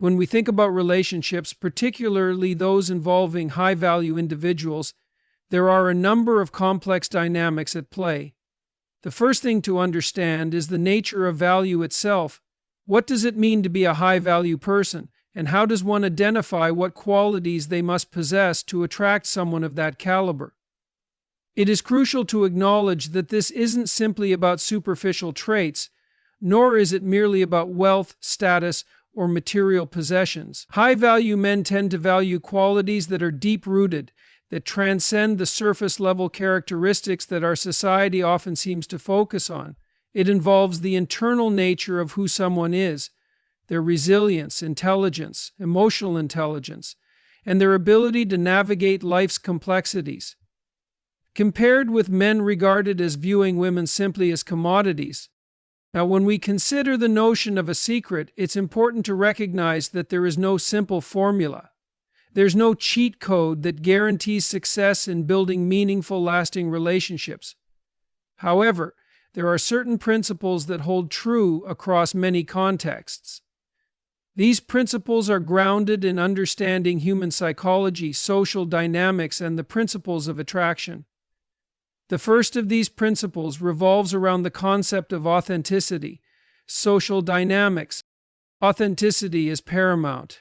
When we think about relationships, particularly those involving high-value individuals, there are a number of complex dynamics at play. The first thing to understand is the nature of value itself. What does it mean to be a high-value person, and how does one identify what qualities they must possess to attract someone of that caliber? It is crucial to acknowledge that this isn't simply about superficial traits, nor is it merely about wealth, status, or material possessions. High-value men tend to value qualities that are deep-rooted, that transcend the surface-level characteristics that our society often seems to focus on. It involves the internal nature of who someone is, their resilience, intelligence, emotional intelligence, and their ability to navigate life's complexities. Compared with men regarded as viewing women simply as commodities. Now, when we consider the notion of a secret, it's important to recognize that there is no simple formula. There's no cheat code that guarantees success in building meaningful, lasting relationships. However, there are certain principles that hold true across many contexts. These principles are grounded in understanding human psychology, social dynamics, and the principles of attraction. The first of these principles revolves around the concept of authenticity, social dynamics. Authenticity is paramount.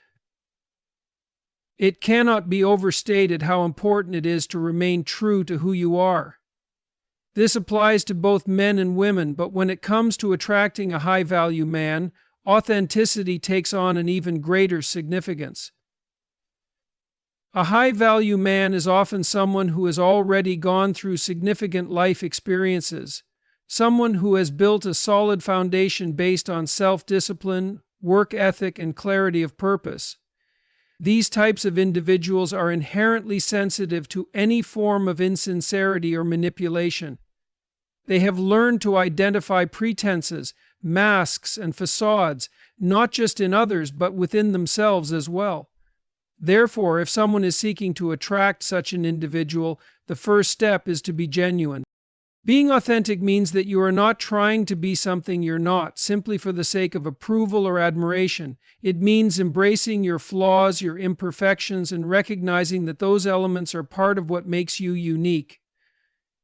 It cannot be overstated how important it is to remain true to who you are. This applies to both men and women, but when it comes to attracting a high-value man, authenticity takes on an even greater significance. A high-value man is often someone who has already gone through significant life experiences, someone who has built a solid foundation based on self-discipline, work ethic, and clarity of purpose. These types of individuals are inherently sensitive to any form of insincerity or manipulation. They have learned to identify pretenses, masks, and facades, not just in others, but within themselves as well. Therefore, if someone is seeking to attract such an individual, the first step is to be genuine. Being authentic means that you are not trying to be something you're not, simply for the sake of approval or admiration. It means embracing your flaws, your imperfections, and recognizing that those elements are part of what makes you unique.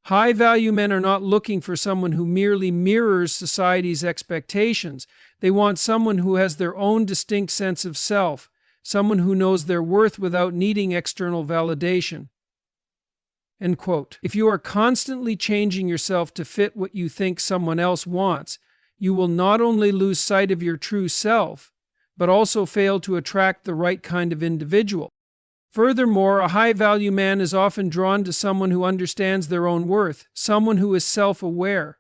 High-value men are not looking for someone who merely mirrors society's expectations. They want someone who has their own distinct sense of self, someone who knows their worth without needing external validation. End quote. If you are constantly changing yourself to fit what you think someone else wants, you will not only lose sight of your true self, but also fail to attract the right kind of individual. Furthermore, a high-value man is often drawn to someone who understands their own worth, someone who is self-aware.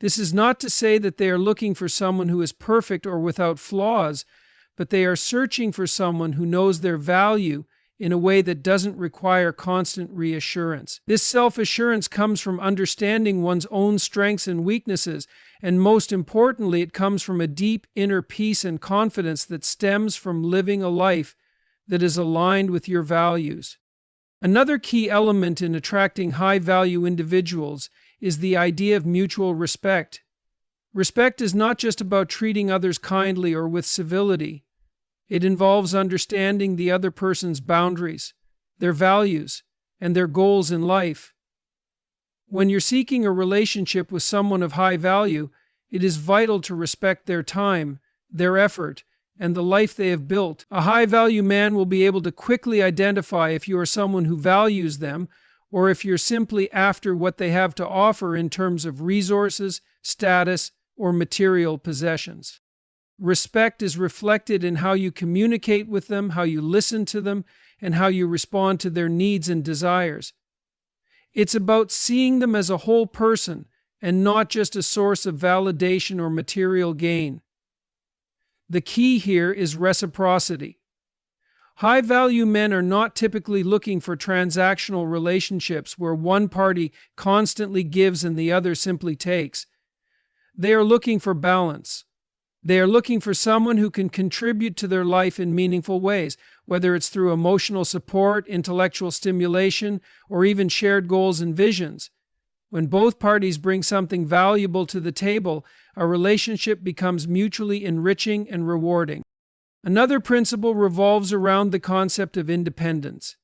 This is not to say that they are looking for someone who is perfect or without flaws, but they are searching for someone who knows their value in a way that doesn't require constant reassurance. This self-assurance comes from understanding one's own strengths and weaknesses, and most importantly, it comes from a deep inner peace and confidence that stems from living a life that is aligned with your values. Another key element in attracting high-value individuals is the idea of mutual respect. Respect is not just about treating others kindly or with civility. It involves understanding the other person's boundaries, their values, and their goals in life. When you're seeking a relationship with someone of high value, it is vital to respect their time, their effort, and the life they have built. A high-value man will be able to quickly identify if you are someone who values them, or if you're simply after what they have to offer in terms of resources, status, or material possessions. Respect is reflected in how you communicate with them, how you listen to them, and how you respond to their needs and desires. It's about seeing them as a whole person and not just a source of validation or material gain. The key here is reciprocity. High-value men are not typically looking for transactional relationships where one party constantly gives and the other simply takes. They are looking for balance. They are looking for someone who can contribute to their life in meaningful ways, whether it's through emotional support, intellectual stimulation, or even shared goals and visions. When both parties bring something valuable to the table, a relationship becomes mutually enriching and rewarding. Another principle revolves around the concept of independence.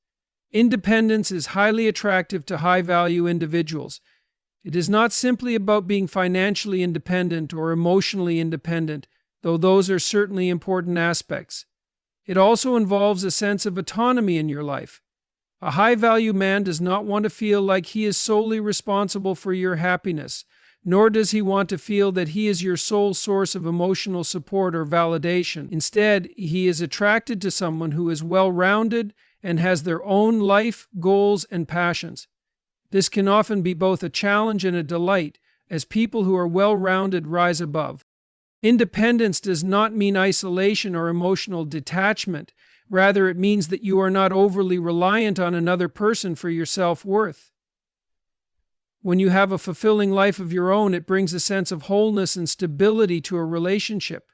Independence is highly attractive to high-value individuals. It is not simply about being financially independent or emotionally independent, though those are certainly important aspects. It also involves a sense of autonomy in your life. A high-value man does not want to feel like he is solely responsible for your happiness, nor does he want to feel that he is your sole source of emotional support or validation. Instead, he is attracted to someone who is well-rounded and has their own life, goals, and passions. This can often be both a challenge and a delight, as people who are well-rounded rise above. Independence does not mean isolation or emotional detachment. Rather, it means that you are not overly reliant on another person for your self-worth. When you have a fulfilling life of your own, it brings a sense of wholeness and stability to a relationship.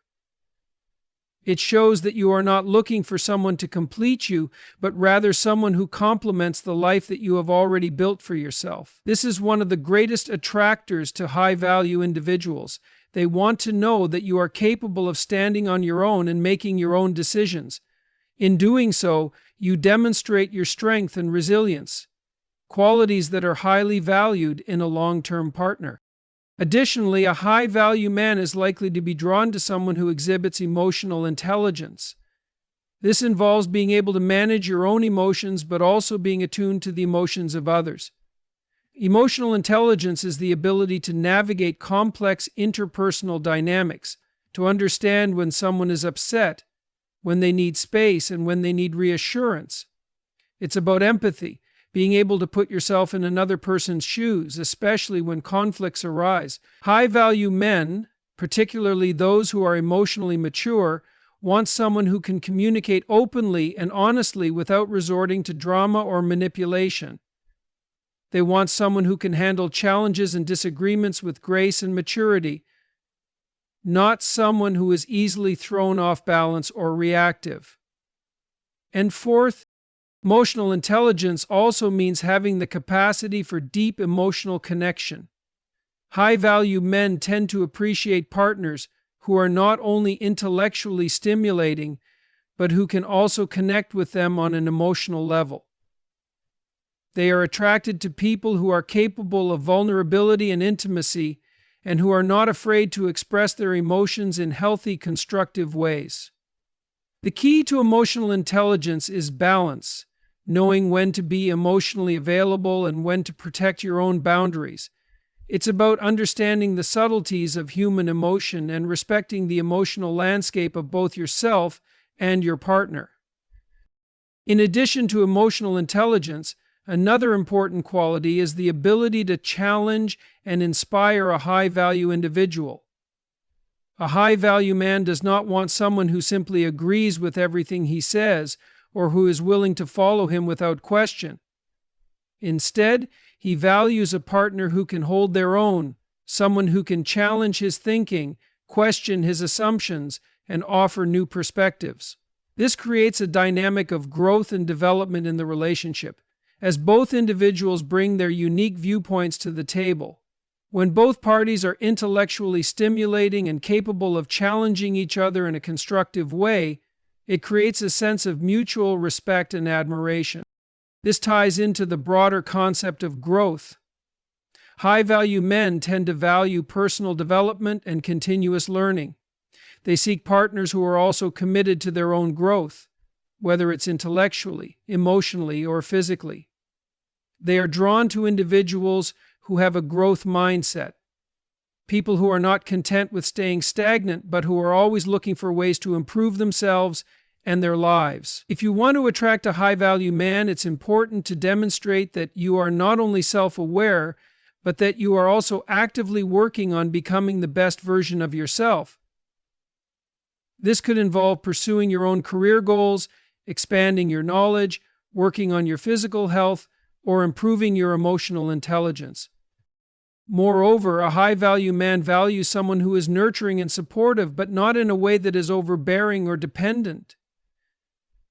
It shows that you are not looking for someone to complete you, but rather someone who complements the life that you have already built for yourself. This is one of the greatest attractors to high-value individuals. They want to know that you are capable of standing on your own and making your own decisions. In doing so, you demonstrate your strength and resilience, qualities that are highly valued in a long-term partner. Additionally, a high-value man is likely to be drawn to someone who exhibits emotional intelligence. This involves being able to manage your own emotions, but also being attuned to the emotions of others. Emotional intelligence is the ability to navigate complex interpersonal dynamics, to understand when someone is upset, when they need space, and when they need reassurance. It's about empathy, being able to put yourself in another person's shoes, especially when conflicts arise. High-value men, particularly those who are emotionally mature, want someone who can communicate openly and honestly without resorting to drama or manipulation. They want someone who can handle challenges and disagreements with grace and maturity, not someone who is easily thrown off balance or reactive. And fourth, emotional intelligence also means having the capacity for deep emotional connection. High-value men tend to appreciate partners who are not only intellectually stimulating, but who can also connect with them on an emotional level. They are attracted to people who are capable of vulnerability and intimacy, and who are not afraid to express their emotions in healthy, constructive ways. The key to emotional intelligence is balance, knowing when to be emotionally available and when to protect your own boundaries. It's about understanding the subtleties of human emotion and respecting the emotional landscape of both yourself and your partner. In addition to emotional intelligence, another important quality is the ability to challenge and inspire a high-value individual. A high-value man does not want someone who simply agrees with everything he says or who is willing to follow him without question. Instead, he values a partner who can hold their own, someone who can challenge his thinking, question his assumptions, and offer new perspectives. This creates a dynamic of growth and development in the relationship, as both individuals bring their unique viewpoints to the table. When both parties are intellectually stimulating and capable of challenging each other in a constructive way, it creates a sense of mutual respect and admiration. This ties into the broader concept of growth. High-value men tend to value personal development and continuous learning. They seek partners who are also committed to their own growth, whether it's intellectually, emotionally, or physically. They are drawn to individuals who have a growth mindset, people who are not content with staying stagnant, but who are always looking for ways to improve themselves and their lives. If you want to attract a high-value man, it's important to demonstrate that you are not only self-aware, but that you are also actively working on becoming the best version of yourself. This could involve pursuing your own career goals, expanding your knowledge, working on your physical health, or improving your emotional intelligence. Moreover, a high-value man values someone who is nurturing and supportive, but not in a way that is overbearing or dependent.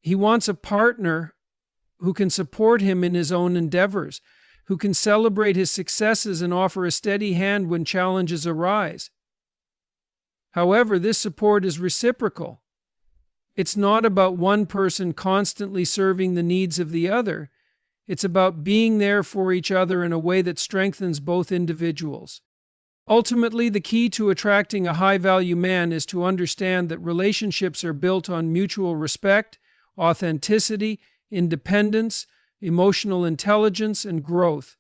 He wants a partner who can support him in his own endeavors, who can celebrate his successes and offer a steady hand when challenges arise. However, this support is reciprocal. It's not about one person constantly serving the needs of the other. It's about being there for each other in a way that strengthens both individuals. Ultimately, the key to attracting a high-value man is to understand that relationships are built on mutual respect, authenticity, independence, emotional intelligence, and growth.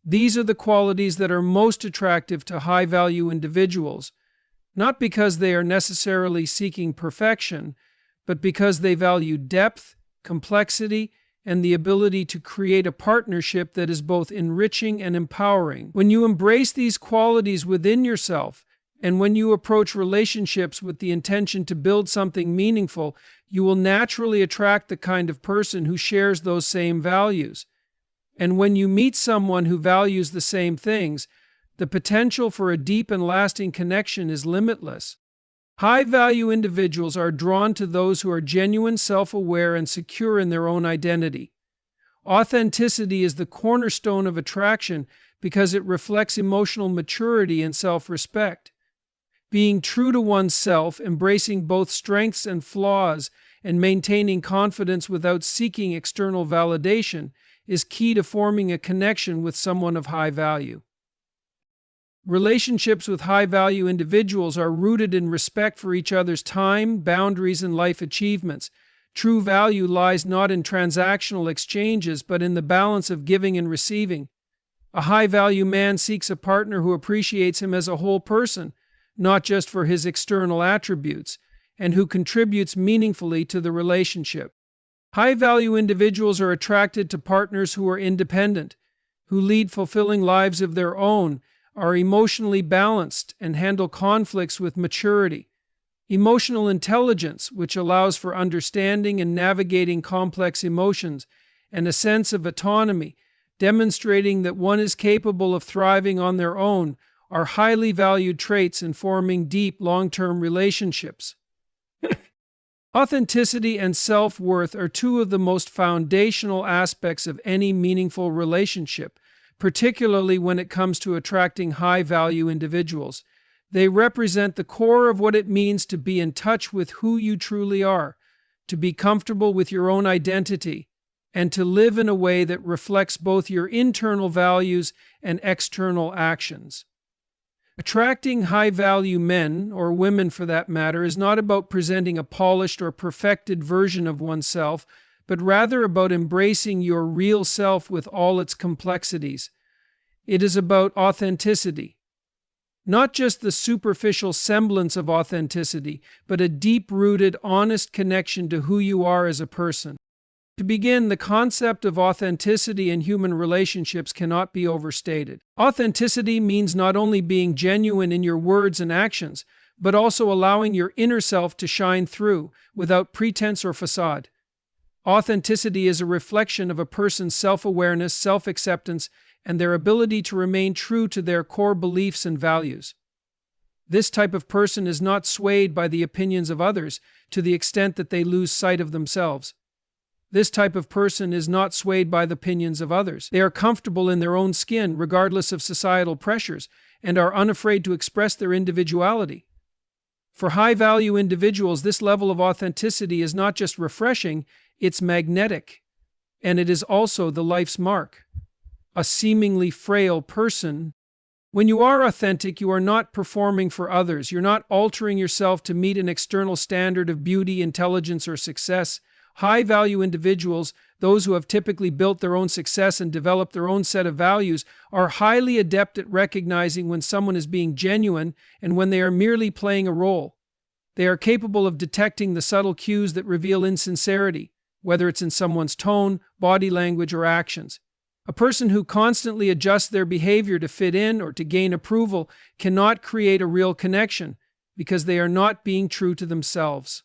These are the qualities that are most attractive to high-value individuals, not because they are necessarily seeking perfection, but because they value depth, complexity, and the ability to create a partnership that is both enriching and empowering. When you embrace these qualities within yourself, and when you approach relationships with the intention to build something meaningful, you will naturally attract the kind of person who shares those same values. And when you meet someone who values the same things, the potential for a deep and lasting connection is limitless. High-value individuals are drawn to those who are genuine, self-aware, and secure in their own identity. Authenticity is the cornerstone of attraction because it reflects emotional maturity and self-respect. Being true to oneself, embracing both strengths and flaws, and maintaining confidence without seeking external validation is key to forming a connection with someone of high value. Relationships with high-value individuals are rooted in respect for each other's time, boundaries, and life achievements. True value lies not in transactional exchanges, but in the balance of giving and receiving. A high-value man seeks a partner who appreciates him as a whole person, not just for his external attributes, and who contributes meaningfully to the relationship. High-value individuals are attracted to partners who are independent, who lead fulfilling lives of their own, are emotionally balanced, and handle conflicts with maturity. Emotional intelligence, which allows for understanding and navigating complex emotions, and a sense of autonomy, demonstrating that one is capable of thriving on their own, are highly valued traits in forming deep, long-term relationships. Authenticity and self-worth are two of the most foundational aspects of any meaningful relationship, particularly when it comes to attracting high-value individuals. They represent the core of what it means to be in touch with who you truly are, to be comfortable with your own identity, and to live in a way that reflects both your internal values and external actions. Attracting high-value men, or women for that matter, is not about presenting a polished or perfected version of oneself, but rather about embracing your real self with all its complexities. It is about authenticity. Not just the superficial semblance of authenticity, but a deep-rooted, honest connection to who you are as a person. To begin, the concept of authenticity in human relationships cannot be overstated. Authenticity means not only being genuine in your words and actions, but also allowing your inner self to shine through, without pretense or facade. Authenticity is a reflection of a person's self-awareness, self-acceptance, and their ability to remain true to their core beliefs and values. This type of person is not swayed by the opinions of others to the extent that they lose sight of themselves. This type of person is not swayed by the opinions of others. They are comfortable in their own skin, regardless of societal pressures, and are unafraid to express their individuality. For high-value individuals, this level of authenticity is not just refreshing, it's magnetic, and it is also the life's mark. A seemingly frail person. When you are authentic, you are not performing for others. You're not altering yourself to meet an external standard of beauty, intelligence, or success. High-value individuals, those who have typically built their own success and developed their own set of values, are highly adept at recognizing when someone is being genuine and when they are merely playing a role. They are capable of detecting the subtle cues that reveal insincerity, whether it's in someone's tone, body language, or actions. A person who constantly adjusts their behavior to fit in or to gain approval cannot create a real connection because they are not being true to themselves.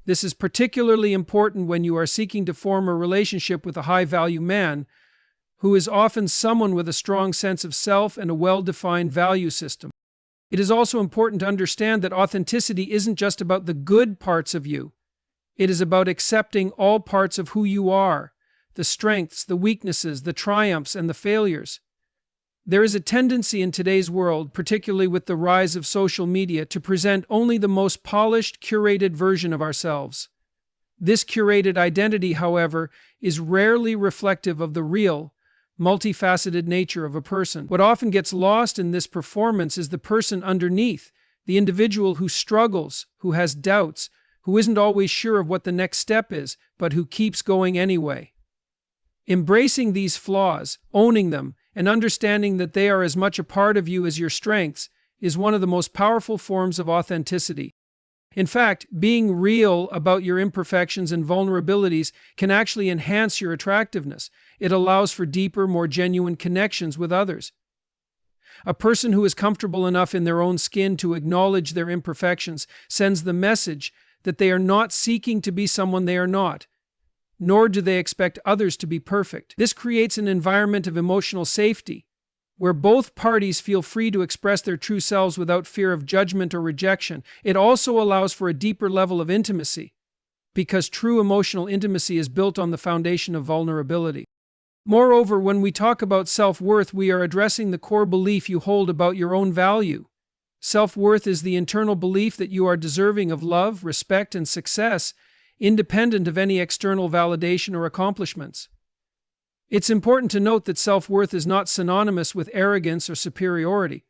This is particularly important when you are seeking to form a relationship with a high-value man, who is often someone with a strong sense of self and a well-defined value system. It is also important to understand that authenticity isn't just about the good parts of you. It is about accepting all parts of who you are, the strengths, the weaknesses, the triumphs, and the failures. There is a tendency in today's world, particularly with the rise of social media, to present only the most polished, curated version of ourselves. This curated identity, however, is rarely reflective of the real, multifaceted nature of a person. What often gets lost in this performance is the person underneath, the individual who struggles, who has doubts, who isn't always sure of what the next step is, but who keeps going anyway. Embracing these flaws, owning them, and understanding that they are as much a part of you as your strengths is one of the most powerful forms of authenticity. In fact, being real about your imperfections and vulnerabilities can actually enhance your attractiveness. It allows for deeper, more genuine connections with others. A person who is comfortable enough in their own skin to acknowledge their imperfections sends the message that they are not seeking to be someone they are not, nor do they expect others to be perfect. This creates an environment of emotional safety, where both parties feel free to express their true selves without fear of judgment or rejection. It also allows for a deeper level of intimacy, because true emotional intimacy is built on the foundation of vulnerability. Moreover, when we talk about self-worth, we are addressing the core belief you hold about your own value. Self-worth is the internal belief that you are deserving of love, respect, and success, independent of any external validation or accomplishments. It's important to note that self-worth is not synonymous with arrogance or superiority.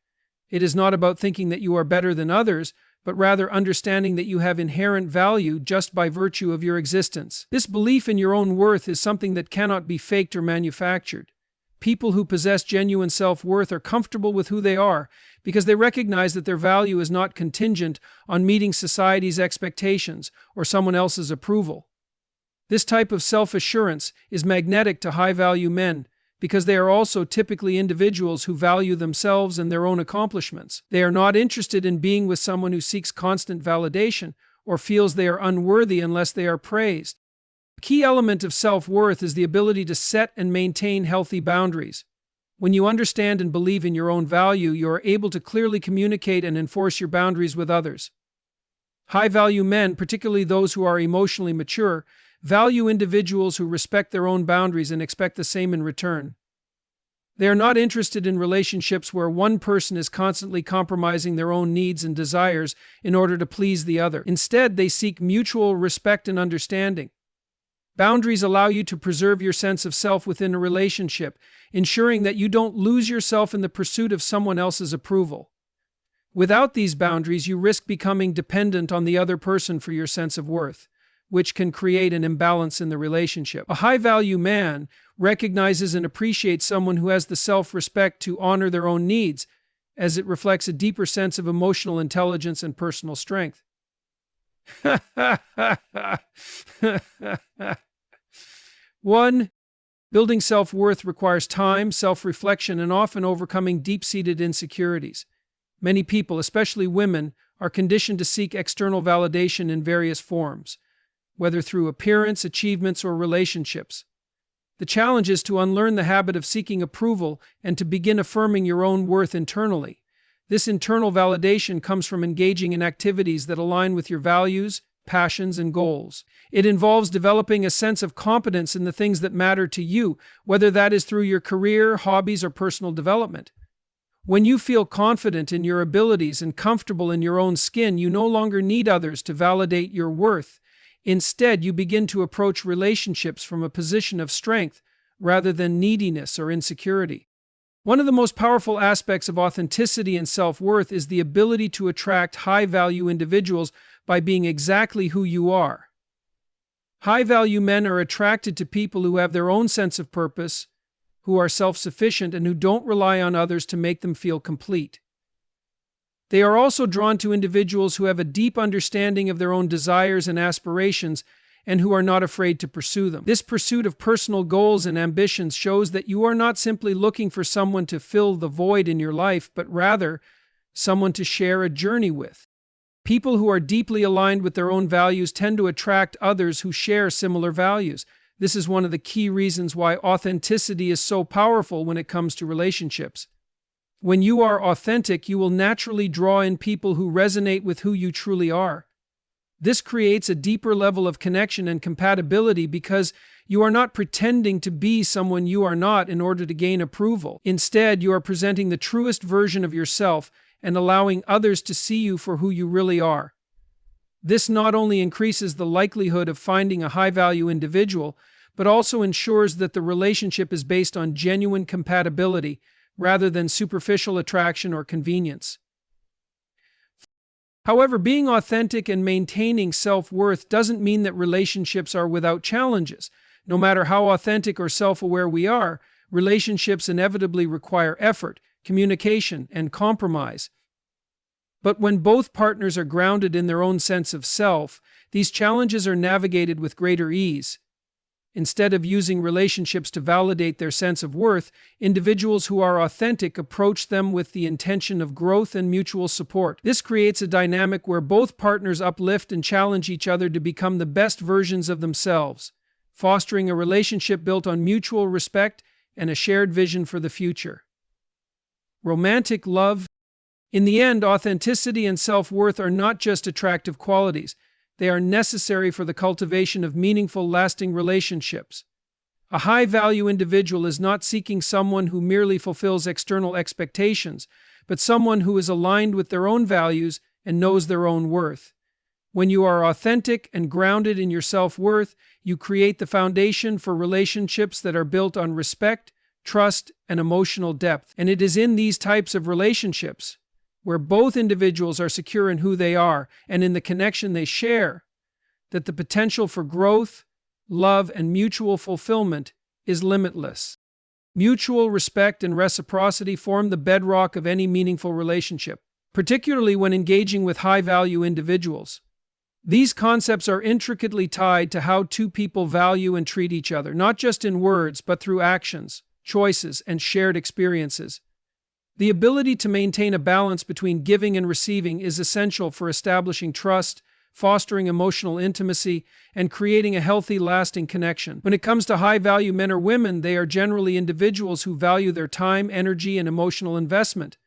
It is not about thinking that you are better than others, but rather understanding that you have inherent value just by virtue of your existence. This belief in your own worth is something that cannot be faked or manufactured. People who possess genuine self-worth are comfortable with who they are because they recognize that their value is not contingent on meeting society's expectations or someone else's approval. This type of self-assurance is magnetic to high-value men because they are also typically individuals who value themselves and their own accomplishments. They are not interested in being with someone who seeks constant validation or feels they are unworthy unless they are praised. A key element of self-worth is the ability to set and maintain healthy boundaries. When you understand and believe in your own value, you are able to clearly communicate and enforce your boundaries with others. High-value men, particularly those who are emotionally mature, value individuals who respect their own boundaries and expect the same in return. They are not interested in relationships where one person is constantly compromising their own needs and desires in order to please the other. Instead, they seek mutual respect and understanding. Boundaries allow you to preserve your sense of self within a relationship, ensuring that you don't lose yourself in the pursuit of someone else's approval. Without these boundaries, you risk becoming dependent on the other person for your sense of worth, which can create an imbalance in the relationship. A high-value man recognizes and appreciates someone who has the self-respect to honor their own needs, as it reflects a deeper sense of emotional intelligence and personal strength. 1. Building self-worth requires time, self-reflection, and often overcoming deep-seated insecurities. Many people, especially women, are conditioned to seek external validation in various forms, whether through appearance, achievements, or relationships. The challenge is to unlearn the habit of seeking approval and to begin affirming your own worth internally. This internal validation comes from engaging in activities that align with your values, passions, and goals. It involves developing a sense of competence in the things that matter to you, whether that is through your career, hobbies, or personal development. When you feel confident in your abilities and comfortable in your own skin, you no longer need others to validate your worth. Instead, you begin to approach relationships from a position of strength rather than neediness or insecurity. One of the most powerful aspects of authenticity and self-worth is the ability to attract high-value individuals by being exactly who you are. High-value men are attracted to people who have their own sense of purpose, who are self-sufficient, and who don't rely on others to make them feel complete. They are also drawn to individuals who have a deep understanding of their own desires and aspirations and who are not afraid to pursue them. This pursuit of personal goals and ambitions shows that you are not simply looking for someone to fill the void in your life, but rather someone to share a journey with. People who are deeply aligned with their own values tend to attract others who share similar values. This is one of the key reasons why authenticity is so powerful when it comes to relationships. When you are authentic, you will naturally draw in people who resonate with who you truly are. This creates a deeper level of connection and compatibility because you are not pretending to be someone you are not in order to gain approval. Instead, you are presenting the truest version of yourself and allowing others to see you for who you really are. This not only increases the likelihood of finding a high-value individual, but also ensures that the relationship is based on genuine compatibility rather than superficial attraction or convenience. However, being authentic and maintaining self-worth doesn't mean that relationships are without challenges. No matter how authentic or self-aware we are, relationships inevitably require effort, communication, and compromise. But when both partners are grounded in their own sense of self, these challenges are navigated with greater ease. Instead of using relationships to validate their sense of worth, individuals who are authentic approach them with the intention of growth and mutual support. This creates a dynamic where both partners uplift and challenge each other to become the best versions of themselves, fostering a relationship built on mutual respect and a shared vision for the future. Romantic love. In the end, authenticity and self-worth are not just attractive qualities. They are necessary for the cultivation of meaningful, lasting relationships. A high-value individual is not seeking someone who merely fulfills external expectations, but someone who is aligned with their own values and knows their own worth. When you are authentic and grounded in your self-worth, you create the foundation for relationships that are built on respect, trust, and emotional depth. And it is in these types of relationships, where both individuals are secure in who they are and in the connection they share, that the potential for growth, love, and mutual fulfillment is limitless. Mutual respect and reciprocity form the bedrock of any meaningful relationship, particularly when engaging with high-value individuals. These concepts are intricately tied to how two people value and treat each other, not just in words, but through actions, choices, and shared experiences. The ability to maintain a balance between giving and receiving is essential for establishing trust, fostering emotional intimacy, and creating a healthy, lasting connection. When it comes to high-value men or women, they are generally individuals who value their time, energy, and emotional investment.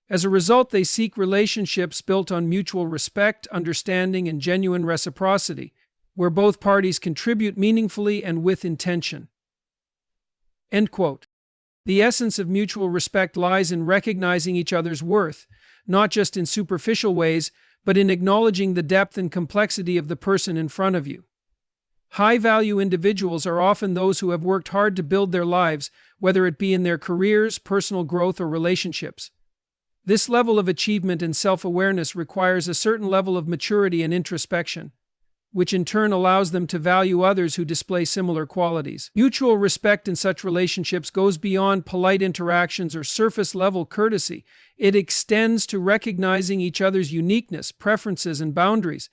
As a result, they seek relationships built on mutual respect, understanding, and genuine reciprocity, where both parties contribute meaningfully and with intention. End quote. The essence of mutual respect lies in recognizing each other's worth, not just in superficial ways, but in acknowledging the depth and complexity of the person in front of you. High-value individuals are often those who have worked hard to build their lives, whether it be in their careers, personal growth, or relationships. This level of achievement and self-awareness requires a certain level of maturity and introspection, which in turn allows them to value others who display similar qualities. Mutual respect in such relationships goes beyond polite interactions or surface-level courtesy. It extends to recognizing each other's uniqueness, preferences, and boundaries.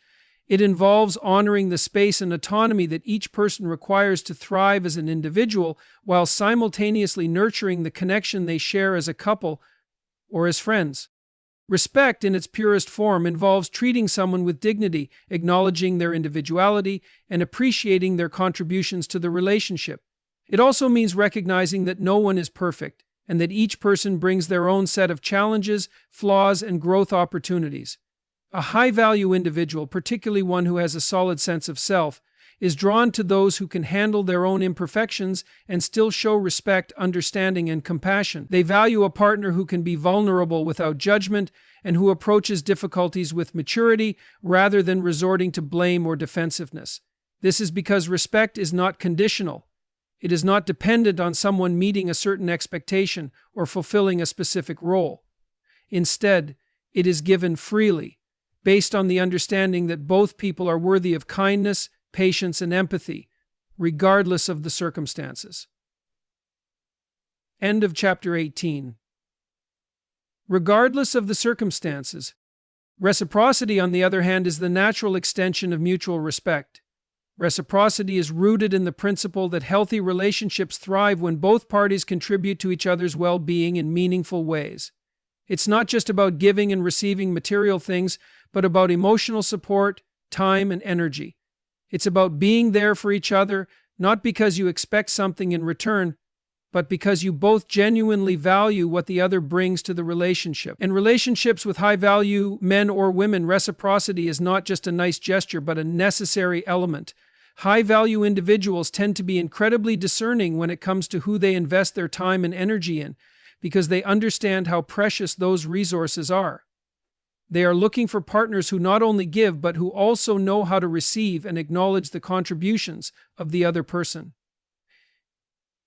It involves honoring the space and autonomy that each person requires to thrive as an individual, while simultaneously nurturing the connection they share as a couple or as friends. Respect, in its purest form, involves treating someone with dignity, acknowledging their individuality, and appreciating their contributions to the relationship. It also means recognizing that no one is perfect, and that each person brings their own set of challenges, flaws, and growth opportunities. A high-value individual, particularly one who has a solid sense of self, is drawn to those who can handle their own imperfections and still show respect, understanding, and compassion. They value a partner who can be vulnerable without judgment and who approaches difficulties with maturity rather than resorting to blame or defensiveness. This is because respect is not conditional. It is not dependent on someone meeting a certain expectation or fulfilling a specific role. Instead, it is given freely, based on the understanding that both people are worthy of kindness, patience, and empathy, regardless of the circumstances. End of chapter 18. Regardless of the circumstances. Reciprocity, on the other hand, is the natural extension of mutual respect. Reciprocity is rooted in the principle that healthy relationships thrive when both parties contribute to each other's well-being in meaningful ways. It's not just about giving and receiving material things, but about emotional support, time, and energy. It's about being there for each other, not because you expect something in return, but because you both genuinely value what the other brings to the relationship. In relationships with high-value men or women, reciprocity is not just a nice gesture, but a necessary element. High-value individuals tend to be incredibly discerning when it comes to who they invest their time and energy in, because they understand how precious those resources are. They are looking for partners who not only give, but who also know how to receive and acknowledge the contributions of the other person.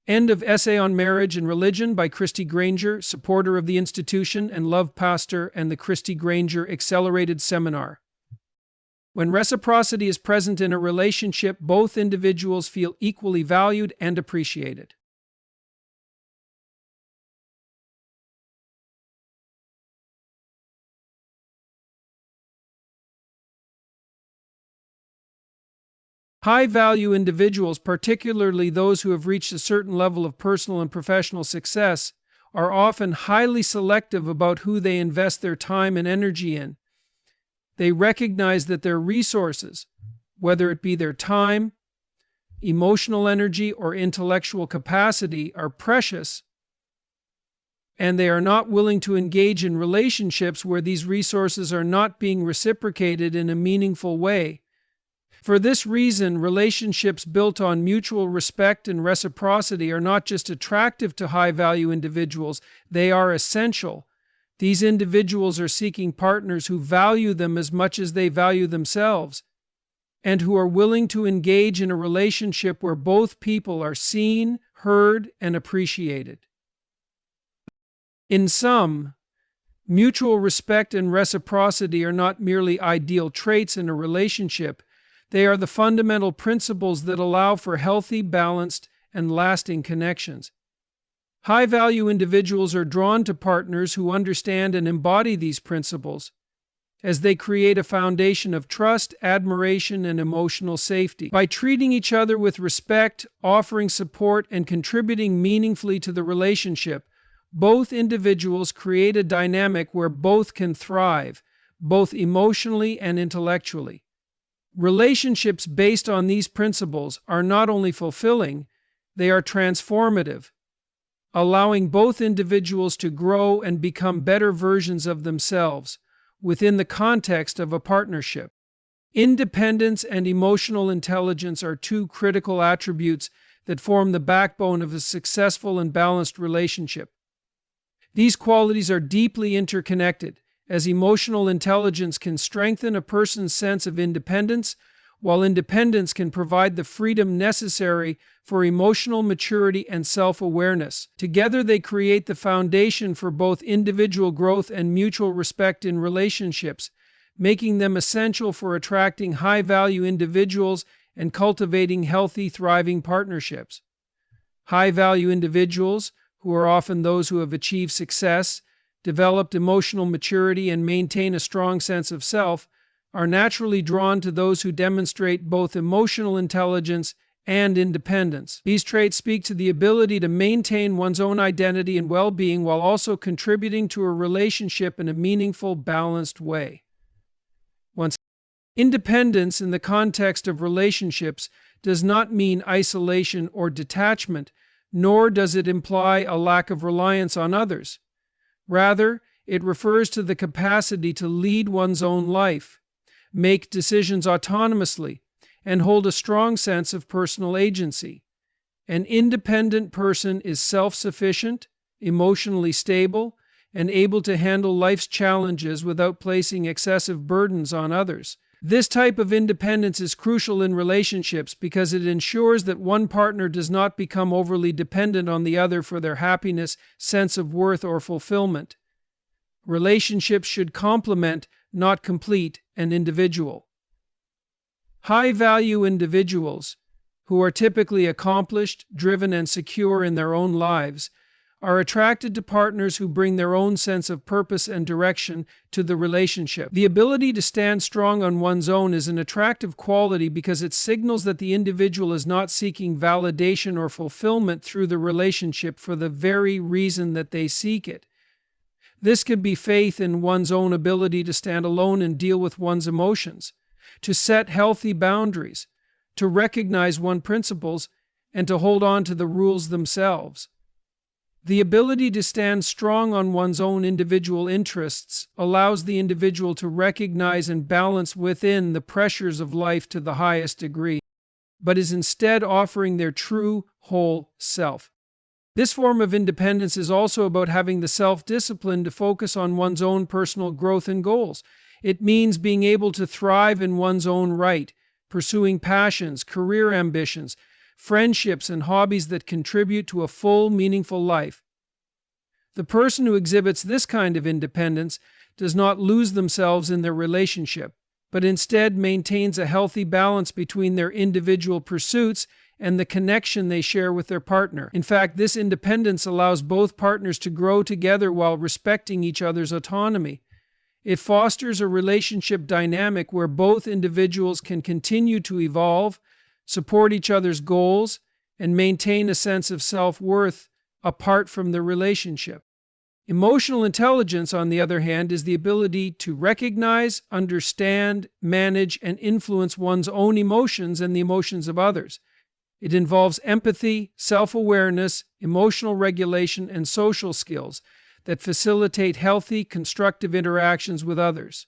End of Essay on Marriage and Religion by Christy Granger, supporter of the institution and love pastor, and the Christy Granger Accelerated Seminar. When reciprocity is present in a relationship, both individuals feel equally valued and appreciated. High-value individuals, particularly those who have reached a certain level of personal and professional success, are often highly selective about who they invest their time and energy in. They recognize that their resources, whether it be their time, emotional energy, or intellectual capacity, are precious, and they are not willing to engage in relationships where these resources are not being reciprocated in a meaningful way. For this reason, relationships built on mutual respect and reciprocity are not just attractive to high-value individuals, they are essential. These individuals are seeking partners who value them as much as they value themselves, and who are willing to engage in a relationship where both people are seen, heard, and appreciated. In sum, mutual respect and reciprocity are not merely ideal traits in a relationship. They are the fundamental principles that allow for healthy, balanced, and lasting connections. High-value individuals are drawn to partners who understand and embody these principles, as they create a foundation of trust, admiration, and emotional safety. By treating each other with respect, offering support, and contributing meaningfully to the relationship, both individuals create a dynamic where both can thrive, both emotionally and intellectually. Relationships based on these principles are not only fulfilling, they are transformative, allowing both individuals to grow and become better versions of themselves within the context of a partnership. Independence and emotional intelligence are two critical attributes that form the backbone of a successful and balanced relationship. These qualities are deeply interconnected, as emotional intelligence can strengthen a person's sense of independence, while independence can provide the freedom necessary for emotional maturity and self-awareness. Together, they create the foundation for both individual growth and mutual respect in relationships, making them essential for attracting high-value individuals and cultivating healthy, thriving partnerships. High-value individuals, who are often those who have achieved success, developed emotional maturity, and maintain a strong sense of self, are naturally drawn to those who demonstrate both emotional intelligence and independence. These traits speak to the ability to maintain one's own identity and well-being while also contributing to a relationship in a meaningful, balanced way. Independence in the context of relationships does not mean isolation or detachment, nor does it imply a lack of reliance on others. Rather, it refers to the capacity to lead one's own life, make decisions autonomously, and hold a strong sense of personal agency. An independent person is self-sufficient, emotionally stable, and able to handle life's challenges without placing excessive burdens on others. This type of independence is crucial in relationships because it ensures that one partner does not become overly dependent on the other for their happiness, sense of worth, or fulfillment. Relationships should complement, not complete, an individual. High-value individuals, who are typically accomplished, driven, and secure in their own lives, are attracted to partners who bring their own sense of purpose and direction to the relationship. The ability to stand strong on one's own is an attractive quality because it signals that the individual is not seeking validation or fulfillment through the relationship for the very reason that they seek it. This could be faith in one's own ability to stand alone and deal with one's emotions, to set healthy boundaries, to recognize one's principles, and to hold on to the rules themselves. The ability to stand strong on one's own individual interests allows the individual to recognize and balance within the pressures of life to the highest degree, but is instead offering their true, whole self. This form of independence is also about having the self-discipline to focus on one's own personal growth and goals. It means being able to thrive in one's own right, pursuing passions, career ambitions, friendships, and hobbies that contribute to a full, meaningful life. The person who exhibits this kind of independence does not lose themselves in their relationship, but instead maintains a healthy balance between their individual pursuits and the connection they share with their partner. In fact, this independence allows both partners to grow together while respecting each other's autonomy. It fosters a relationship dynamic where both individuals can continue to evolve, support each other's goals, and maintain a sense of self-worth apart from the relationship. Emotional intelligence, on the other hand, is the ability to recognize, understand, manage, and influence one's own emotions and the emotions of others. It involves empathy, self-awareness, emotional regulation, and social skills that facilitate healthy, constructive interactions with others.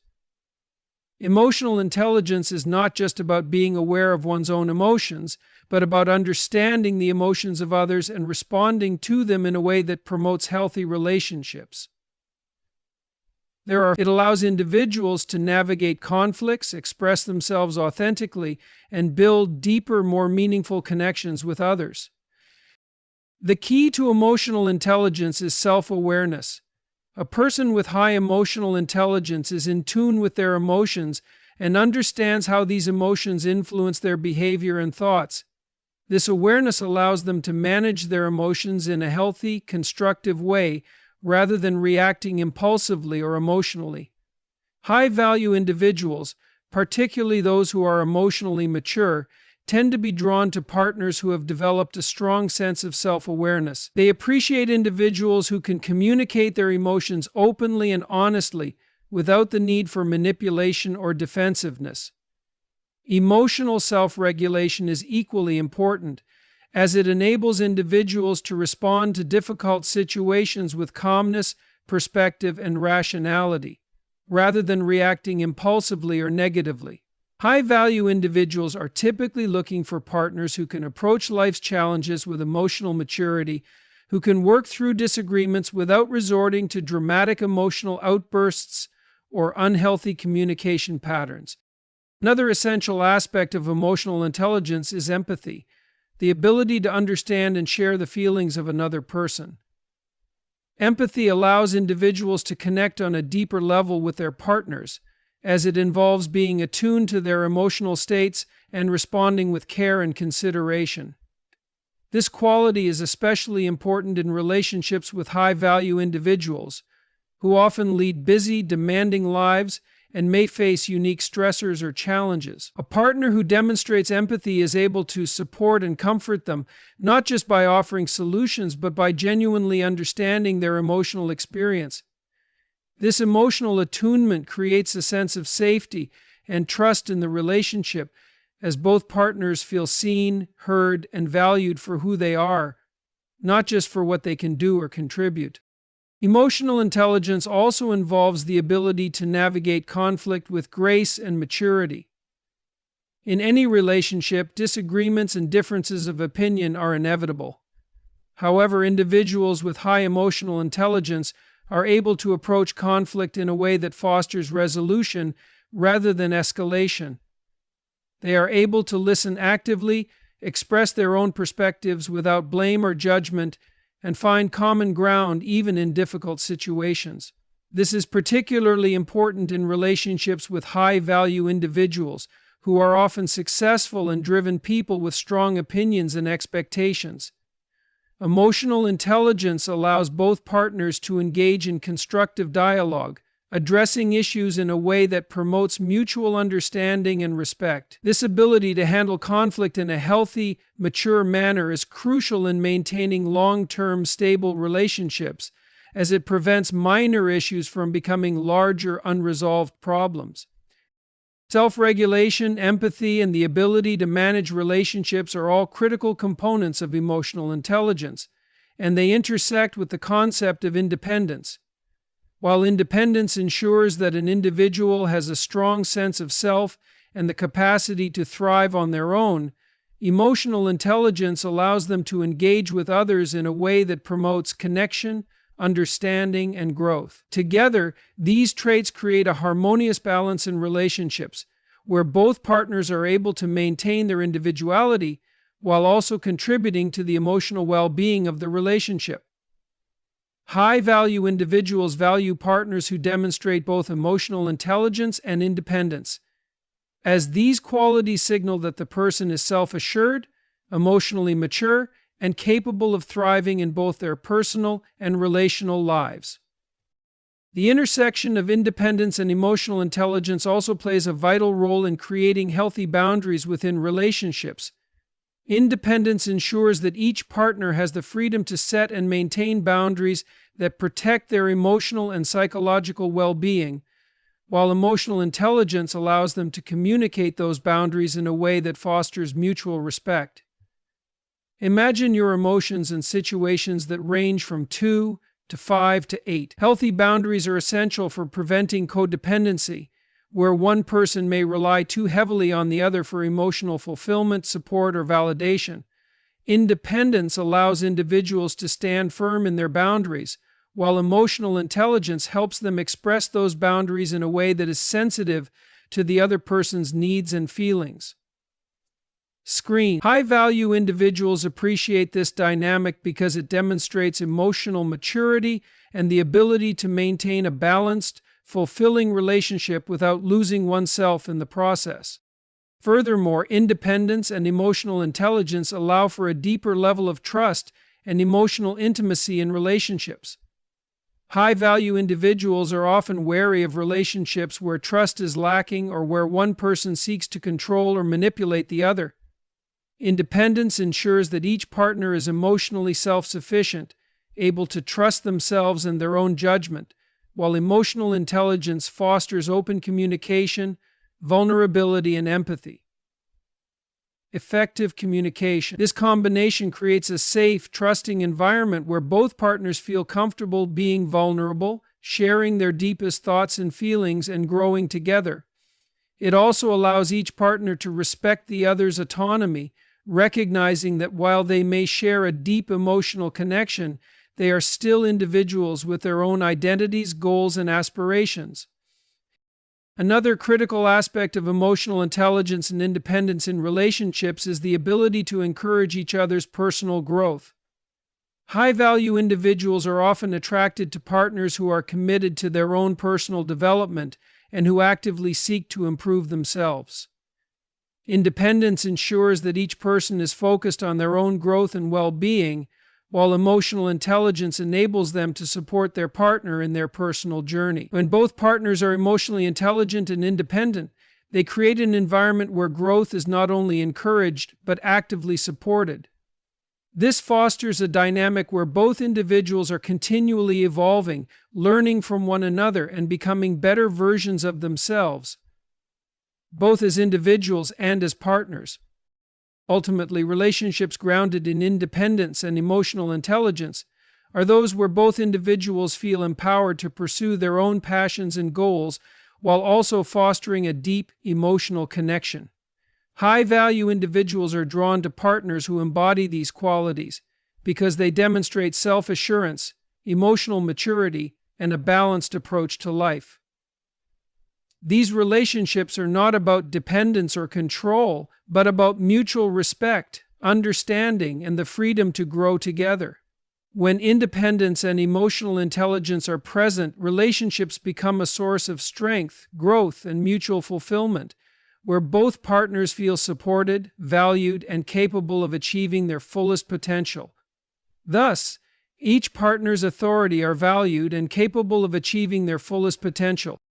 Emotional intelligence is not just about being aware of one's own emotions, but about understanding the emotions of others and responding to them in a way that promotes healthy relationships. It allows individuals to navigate conflicts, express themselves authentically, and build deeper, more meaningful connections with others. The key to emotional intelligence is self-awareness. A person with high emotional intelligence is in tune with their emotions and understands how these emotions influence their behavior and thoughts. This awareness allows them to manage their emotions in a healthy, constructive way rather than reacting impulsively or emotionally. High-value individuals, particularly those who are emotionally mature, tend to be drawn to partners who have developed a strong sense of self-awareness. They appreciate individuals who can communicate their emotions openly and honestly without the need for manipulation or defensiveness. Emotional self-regulation is equally important, as it enables individuals to respond to difficult situations with calmness, perspective, and rationality, rather than reacting impulsively or negatively. High-value individuals are typically looking for partners who can approach life's challenges with emotional maturity, who can work through disagreements without resorting to dramatic emotional outbursts or unhealthy communication patterns. Another essential aspect of emotional intelligence is empathy, the ability to understand and share the feelings of another person. Empathy allows individuals to connect on a deeper level with their partners, as it involves being attuned to their emotional states and responding with care and consideration. This quality is especially important in relationships with high-value individuals, who often lead busy, demanding lives and may face unique stressors or challenges. A partner who demonstrates empathy is able to support and comfort them, not just by offering solutions, but by genuinely understanding their emotional experience. This emotional attunement creates a sense of safety and trust in the relationship, as both partners feel seen, heard, and valued for who they are, not just for what they can do or contribute. Emotional intelligence also involves the ability to navigate conflict with grace and maturity. In any relationship, disagreements and differences of opinion are inevitable. However, individuals with high emotional intelligence are able to approach conflict in a way that fosters resolution rather than escalation. They are able to listen actively, express their own perspectives without blame or judgment, and find common ground even in difficult situations. This is particularly important in relationships with high-value individuals, who are often successful and driven people with strong opinions and expectations. Emotional intelligence allows both partners to engage in constructive dialogue, addressing issues in a way that promotes mutual understanding and respect. This ability to handle conflict in a healthy, mature manner is crucial in maintaining long-term, stable relationships, as it prevents minor issues from becoming larger, unresolved problems. Self-regulation, empathy, and the ability to manage relationships are all critical components of emotional intelligence, and they intersect with the concept of independence. While independence ensures that an individual has a strong sense of self and the capacity to thrive on their own, emotional intelligence allows them to engage with others in a way that promotes connection, understanding, and growth. Together, these traits create a harmonious balance in relationships, where both partners are able to maintain their individuality while also contributing to the emotional well-being of the relationship. High-value individuals value partners who demonstrate both emotional intelligence and independence, as these qualities signal that the person is self-assured, emotionally mature, and capable of thriving in both their personal and relational lives. The intersection of independence and emotional intelligence also plays a vital role in creating healthy boundaries within relationships. Independence ensures that each partner has the freedom to set and maintain boundaries that protect their emotional and psychological well-being, while emotional intelligence allows them to communicate those boundaries in a way that fosters mutual respect. Imagine your emotions in situations that range from 2 to 5 to 8. Healthy boundaries are essential for preventing codependency, where one person may rely too heavily on the other for emotional fulfillment, support, or validation. Independence allows individuals to stand firm in their boundaries, while emotional intelligence helps them express those boundaries in a way that is sensitive to the other person's needs and feelings. High-value individuals appreciate this dynamic because it demonstrates emotional maturity and the ability to maintain a balanced, fulfilling relationship without losing oneself in the process. Furthermore, independence and emotional intelligence allow for a deeper level of trust and emotional intimacy in relationships. High-value individuals are often wary of relationships where trust is lacking or where one person seeks to control or manipulate the other. Independence ensures that each partner is emotionally self-sufficient, able to trust themselves and their own judgment, while emotional intelligence fosters open communication, vulnerability, and empathy. Effective communication. This combination creates a safe, trusting environment where both partners feel comfortable being vulnerable, sharing their deepest thoughts and feelings, and growing together. It also allows each partner to respect the other's autonomy, recognizing that while they may share a deep emotional connection, they are still individuals with their own identities, goals, and aspirations. Another critical aspect of emotional intelligence and independence in relationships is the ability to encourage each other's personal growth. High-value individuals are often attracted to partners who are committed to their own personal development and who actively seek to improve themselves. Independence ensures that each person is focused on their own growth and well-being, while emotional intelligence enables them to support their partner in their personal journey. When both partners are emotionally intelligent and independent, they create an environment where growth is not only encouraged, but actively supported. This fosters a dynamic where both individuals are continually evolving, learning from one another, and becoming better versions of themselves, both as individuals and as partners. Ultimately, relationships grounded in independence and emotional intelligence are those where both individuals feel empowered to pursue their own passions and goals while also fostering a deep emotional connection. High-value individuals are drawn to partners who embody these qualities because they demonstrate self-assurance, emotional maturity, and a balanced approach to life. These relationships are not about dependence or control, but about mutual respect, understanding, and the freedom to grow together. When independence and emotional intelligence are present, relationships become a source of strength, growth, and mutual fulfillment, where both partners feel supported, valued, and capable of achieving their fullest potential. Thus, each partner's authority are valued and capable of achieving their fullest potential.